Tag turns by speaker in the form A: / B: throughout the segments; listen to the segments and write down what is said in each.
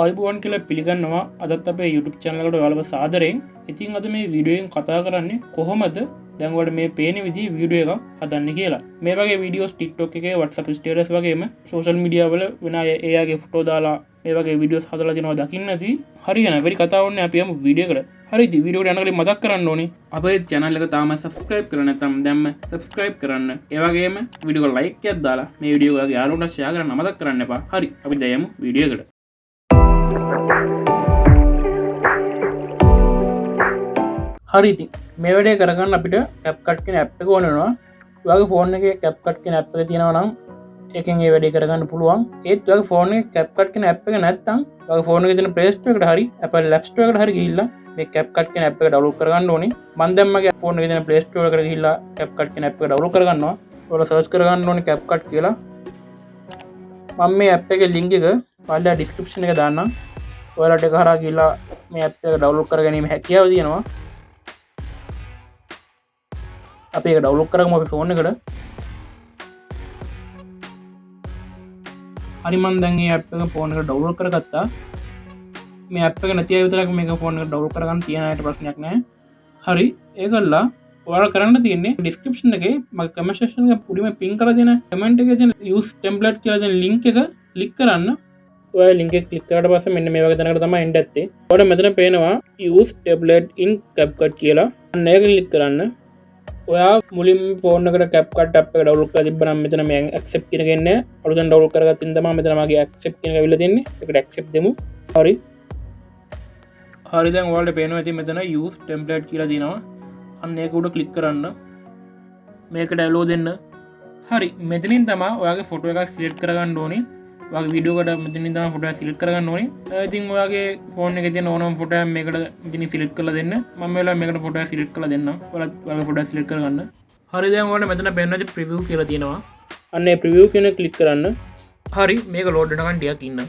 A: ආයිබුවන් කියලා පිළිගන්නවා අදත් අපේ YouTube channel එකට ඔයාලව සාදරයෙන්. ඉතින් අද මේ වීඩියෝ එකෙන් කතා කරන්නේ කොහොමද දැන් ඔයාලට මේ පේන විදිහේ වීඩියෝ එකක් හදන්නේ කියලා. මේ වගේ වීඩියෝස් TikTok එකේ WhatsApp status වගේම social media වල වෙන අය එයාගේ ෆොටෝ දාලා මේ වගේ වීඩියෝස් හදලා දෙනවා දකින්න නැති. හරියන වැඩි කතා වුණේ අපි යමු වීඩියෝ එකට. හරි ඉතින් වීඩියෝ එකට යනකලින් මතක් කරන්න ඕනේ අපේ channel එක තාම subscribe කරලා නැත්නම් දැන්ම subscribe කරන්න. ඒ වගේම වීඩියෝ එක like එකක් දාලා මේ වීඩියෝ එක යාළුවන්ට share කරන්න මතක් කරන්න එපා. හරි අපි දැන් යමු වීඩියෝ එකට. හරි ඉතින් මේ වැඩේ කරගන්න අපිට Capcut කියන app එක ඕන වෙනවා. ඔයාගේ ෆෝන් එකේ Capcut කියන app එක තියෙනවා නම් ඒකෙන් මේ වැඩේ කරගන්න පුළුවන්. ඒත් ඔයාගේ ෆෝන් එකේ Capcut කියන app එක නැත්නම් ඔයාගේ ෆෝන් එකේ තියෙන Play Store එකට හරි Apple App Store එකට හරි ගිහිල්ලා මේ Capcut කියන app එක download කරගන්න ඕනේ. මම දැන් මගේ ෆෝන් එකේ තියෙන Play Store එකට ගිහිල්ලා Capcut කියන app එක download කරගන්නවා. ඔයාලා search කරගන්න ඕනේ Capcut කියලා. මම මේ app එකේ link එක ඔයාලා description එක දාන්නම්. ඔයාලට ඒක හරහා ගිහිල්ලා මේ app එක download කරගැනීම හැකියාව තියෙනවා. අපි ඒක ඩවුන්ලෝඩ් කරගමු අපේ ෆෝන් එකට. හරි මම දැන් මේ app එක ෆෝන් එකට ඩවුන්ලෝඩ් කරගත්තා. මේ app එක නැති අය විතරක් මේක ෆෝන් එකට ඩවුන්ලෝඩ් කරගන්න තියෙන අයට ප්‍රශ්නයක් නැහැ. හරි ඒකල්ලා ඔයාලා කරන්න තියෙන්නේ description එකේ මගේ comment section එක උඩින් pin කරලා දෙන comment එකේ තියෙන use template කියලා දෙන link එක click කරන්න. ඔය link එක click කරාට පස්සේ මෙන්න මේ වගේ තැනකට තමයි එන්න ඇත්තේ. ඔයාලට මෙතන පේනවා use template in Capcut කියලා. අන්න ඒක click කරන්න. ඔයා මුලින් ෆෝන් එකට Capcut app එක ඩවුන්ලෝඩ් කරලා තිබ්බනම් මෙතන මේ accept කියන එක එන්නේ. අලුතෙන් ඩවුන්ලෝඩ් කරගත්තින් තමයි මෙතන මගේ accept කියන එක අවිල්ලා තියෙන්නේ. ඒකට accept දෙමු. හරි. හරි දැන් ඔයාලට පේනවා ඉතින් මෙතන use template කියලා තියෙනවා. අන්න ඒක උඩ click කරන්න. මේකට allow දෙන්න. හරි මෙතනින් තමයි ඔයාගේ ෆොටෝ එකක් select කරගන්න ඕනේ. ඔයාගේ වීඩියෝ එකට මෙතනින් තමයි ෆොටෝ එක select කරගන්න ඕනේ. ඉතින් ඔයාගේ ෆෝන් එකේ තියෙන ඕනම ෆොටෝ එකක් මේකට ඉතින් select කරලා දෙන්න. මම වෙලාව මේකට ෆොටෝ එක select කරලා දෙන්නම්. ඔයාගේ ෆොටෝ එක select කරගන්න. හරි දැන් ඔයාලට මෙතන පේනවා preview කියලා තියෙනවා. අන්න ඒ preview කියන එක click කරන්න. හරි මේක load වෙනකන් ටිකක් ඉන්න.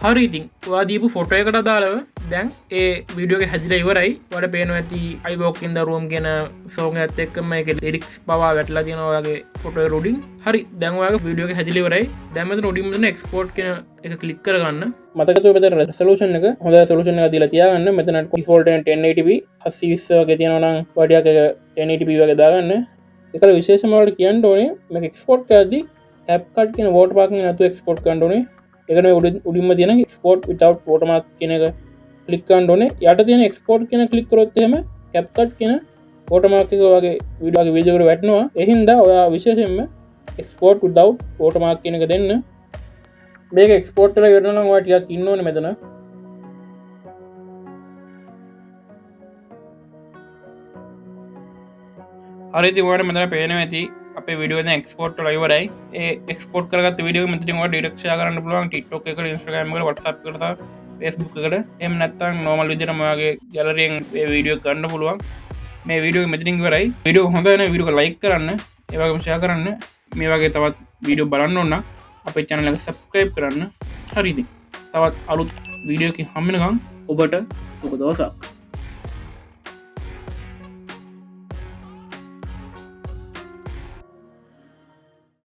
A: හරි ඉතින් ඔයා දීපු ෆොටෝ එකට අදාළව දැන් ඒ වීඩියෝ එක හැදිලා ඉවරයි. ඔයාලට පේනවා ඇති I walk in the room කියන song එකත් එක්කම මේකේ lyrics පවා වැටලා තියෙනවා ඔයාගේ ෆොටෝ එක උඩින්. හරි දැන් ඔයාගේ වීඩියෝ එක හැදිලා ඉවරයි. දැන් මෙතන උඩින් මෙතන export කියන එක click කරගන්න. මතක තෝ මෙතන resolution එක හොඳ resolution එකක් දීලා තියාගන්න. මෙතන default එක 1080p 720 වගේ තියෙනවා නම් ඔයාලට ඒක 1080p වගේ දාගන්න. ඒකල විශේෂම වලට කියන්න ඕනේ මේක export කරද්දී Capcut කියන watermark එක නැතුව export කරන්න ඕනේ. ඒකනේ උඩින්ම තියෙන export without watermark කියන එක click කරන්න ඕනේ. යට තියෙන export කියන click කරොත් එහෙම Capcut කියන watermark එක වගේ වීඩියෝ එකට වැටෙනවා. ඒ හින්දා ඔයා විශේෂයෙන්ම export without watermark කියන එක දෙන්න. මේක export කරලා ඉවර නම් ඔයා ටිකක් ඉන්න ඕනේ මෙතන. හරි ඉතින් ඔයාලට මෙතන පේනවා ඇති අපේ වීඩියෝ එක එක්ස්පෝර්ට් කරලා ඉවරයි. ඒ එක්ස්පෝර්ට් කරගත්ත වීඩියෝ එක මෙතනින් ඔයාලට ඩිරෙක්ට් ෂෙයා කරන්න පුළුවන් TikTok එකට, Instagram එකට, WhatsApp එකට සහ Facebook එකට. එහෙම නැත්නම් normal විදිහටම ඔයාගේ ගැලරියෙන් මේ වීඩියෝ එක ගන්න පුළුවන්. මේ වීඩියෝ එක මෙතනින් ඉවරයි. වීඩියෝ හොඳ වෙන වීඩියෝ එක like කරන්න, ඒ වගේම share කරන්න. මේ වගේ තවත් වීඩියෝ බලන්න ඕන නම් අපේ channel එක subscribe කරන්න. හරි ඉතින් තවත් අලුත් වීඩියෝ එකකින් හම්බ වෙනකම් ඔබට සුබ දවසක්.